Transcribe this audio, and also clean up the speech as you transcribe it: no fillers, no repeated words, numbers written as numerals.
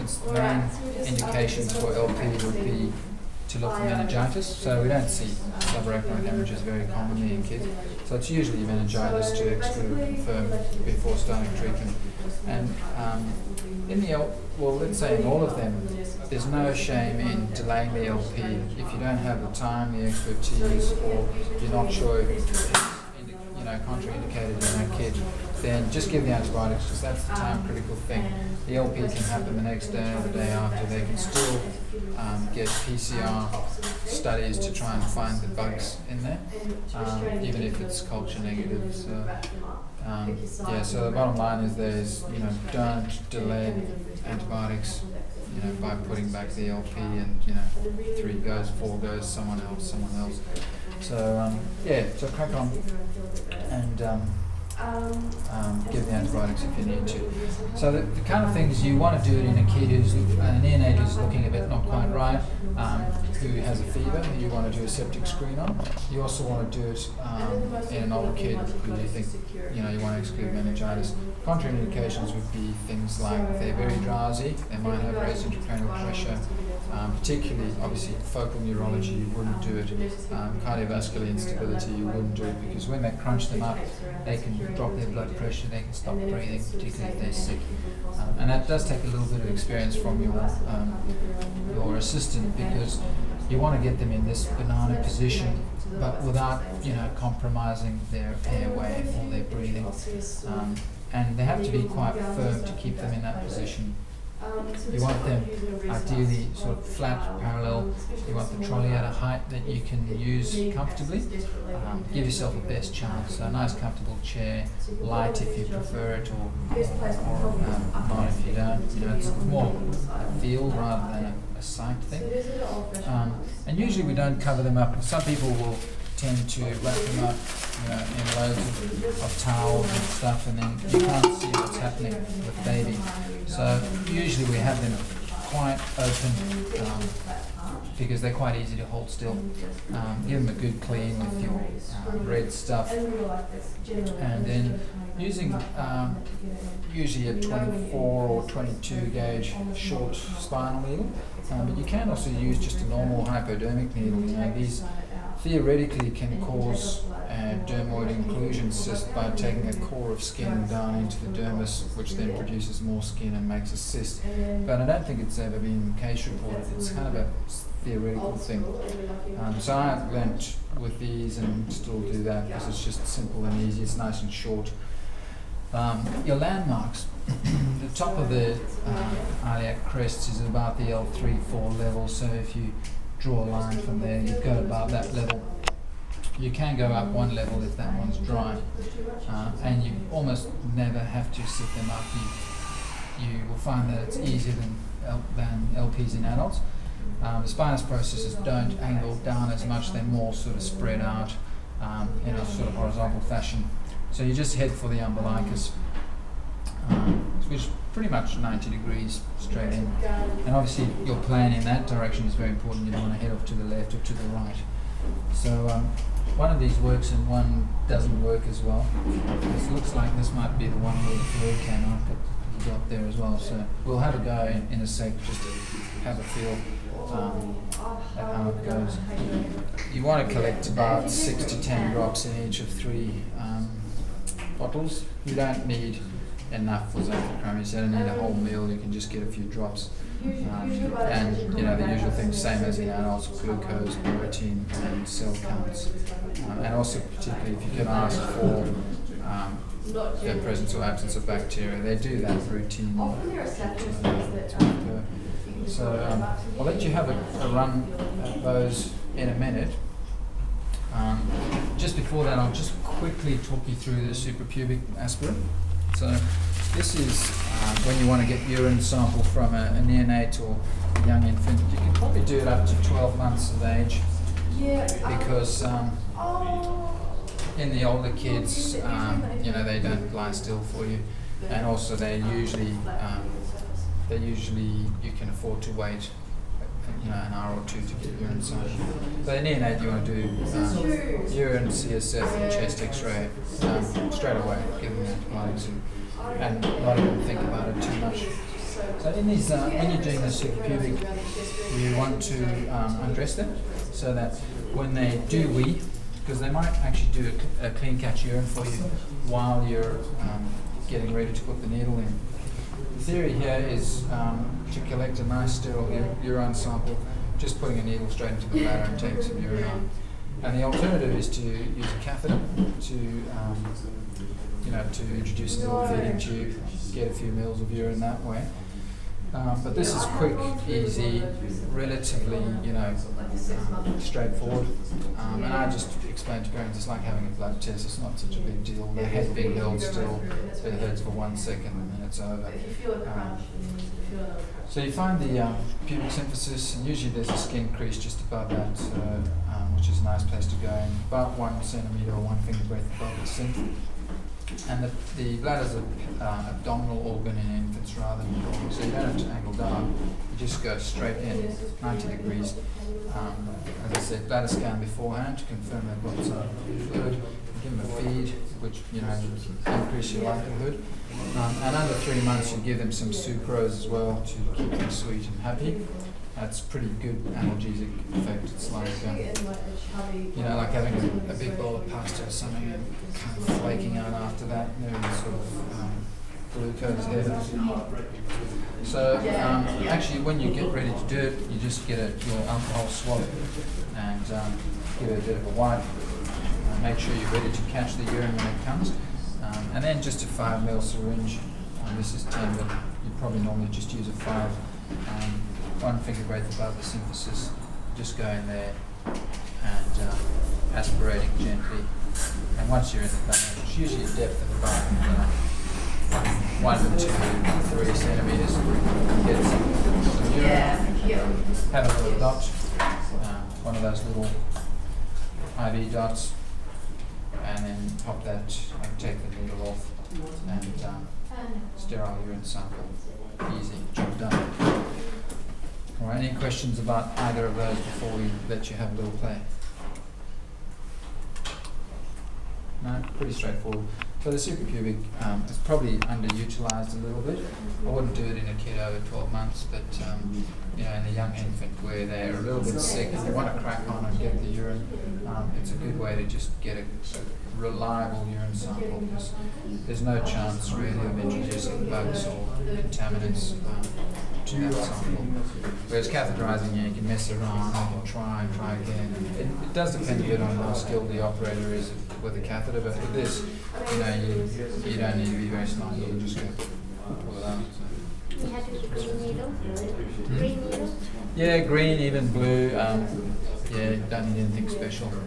instance, the main indications for LP would be to look for meningitis. So we don't see subarachnoid hemorrhages very commonly in kids. So it's usually meningitis to exclude and confirm before starting treatment. And let's say in all of them, there's no shame in delaying the LP if you don't have the time, the expertise, or you're not sure if it's contraindicated in a kid. Then just give the antibiotics, because that's the time critical thing. The LP can happen the next day or the day after. They can still get PCR studies to try and find the bugs in there, even if it's culture negative. So the bottom line is don't delay antibiotics, by putting back the LP and 3 goes, 4 goes, someone else. So crack on and give the antibiotics if you need to. So the kind of things you want to do it in a kid who's a neonate who's looking a bit not quite right, who has a fever, who you want to do a septic screen on. You also want to do it in an older kid who you think you want to exclude meningitis. Contraindications would be things like they're very drowsy, they might have raised intracranial pressure, particularly obviously focal neurology you wouldn't do it, cardiovascular instability you wouldn't do it, because when they crunch them up they can drop their blood pressure, they can stop breathing, particularly if they're sick. And that does take a little bit of experience from your assistant, because you want to get them in this banana position, but without compromising their airway or their breathing. And they have to be quite firm to keep them in that position. You want them ideally sort of flat, parallel. You want the trolley at a height that you can use comfortably. Give yourself a best chance. A nice comfortable chair, light if you prefer it, or not if you don't. It's more a feel rather than a sight thing. And usually we don't cover them up. Some people will tend to wrap them up in loads of towels and stuff, and then you can't see what's happening with baby. So usually we have them quite open because they're quite easy to hold still. Give them a good clean with your red stuff, and then using usually a 24 or 22 gauge short spinal needle, but you can also use just a normal hypodermic needle. These theoretically can cause dermoid inclusion cyst by taking a core of skin down into the dermis, which then produces more skin and makes a cyst. But I don't think it's ever been case reported. It's kind of a theoretical thing. So I went with these and still do that because it's just simple and easy. It's nice and short. Your landmarks. The top of the iliac crest is about the L3-4 level, so if you draw a line from there, you go about that level. You can go up one level if that one's dry, and you almost never have to sit them up. You will find that it's easier than LPs in adults. The spinous processes don't angle down as much, they're more sort of spread out in a sort of horizontal fashion. So you just head for the umbilicus, which is pretty much 90 degrees straight in. And obviously your plan in that direction is very important. You don't want to head off to the left or to the right. So one of these works and one doesn't work as well. It looks like this might be the one where the fluid came out, but it's got there as well. So we'll have a go in a sec just to have a feel at how it goes. You want to collect about 6 to 10 drops in each of 3 bottles. You don't need enough for xanthochromia, so you don't need a whole meal, you can just get a few drops. And the usual things, same as in adults, glucose, protein, and cell counts. And also particularly if you can ask for the presence or absence of bacteria, they do that routinely. So I'll let you have a run at those in a minute. Just before that, I'll just quickly talk you through the Supra-Pubic Aspirate. So this is when you want to get urine sample from a neonate or a young infant. You can probably do it up to 12 months of age, because in the older kids, they don't lie still for you, and also they usually you can afford to wait an hour or 2 to get urine sample. So in neonate you want to do urine, CSF and chest x-ray straight away, give them antibiotics and not even think about it too much. So in these, when you're doing the Supra-Pubic, you want to undress them so that when they do wee, because they might actually do a clean catch urine for you while you're getting ready to put the needle in. The theory here is to collect a nice sterile urine sample, just putting a needle straight into the bladder and taking some urine out. And the alternative is to use a catheter to to introduce a little feeding tube, get a few mils of urine that way. But this is quick, easy, relatively, straightforward. And I just explained to parents it's like having a blood test. It's not such a big deal. The head being held still, it hurts for 1 second and then it's over. So you find the pubic symphysis, and usually there's a skin crease just above that, which is a nice place to go in, about 1 centimetre or 1 finger breadth above the symph. And the bladder is an abdominal organ in infants rather than normal, so you don't have to angle down. You just go straight in, 90 degrees. As I said, bladder scan beforehand to confirm they've got some fluid. Give them a feed, which increase your likelihood. And under 3 months, you give them some sucrose as well to keep them sweet and happy. That's pretty good analgesic effect. It's like like having a big bowl of pasta or something and kind of flaking out after that. Sort of glucose heavy. So actually, when you get ready to do it, you just get your alcohol swab and give it a bit of a wipe. Make sure you're ready to catch the urine when it comes. And then just a 5 ml syringe. This is 10, but you probably normally just use a 5. 1 finger breadth above the symphysis. Just go in there and aspirating gently. And once you're in the bladder, it's usually a depth of about 1 to 3 centimetres. Get some urine. Have a little dot, one of those little IV dots, and then pop that, take the needle off, and sterile urine sample. Easy, job done. All right, any questions about either of those before we let you have a little play? No, pretty straightforward. So the Supra-Pubic is probably underutilised a little bit. I wouldn't do it in a kid over 12 months, but in a young infant where they're a little bit sick and you want to crack on and get the urine, it's a good way to just get a reliable urine sample, because there's no chance really of introducing bugs or contaminants to that sample. Whereas catheterising, you can mess around, you can try and try again. It does depend a bit on how skilled the operator is with the catheter, but with this, you don't need to be very smart. You can just go pull it out. You have to use a green needle? Green needle? Yeah, green, even blue. Don't need anything special.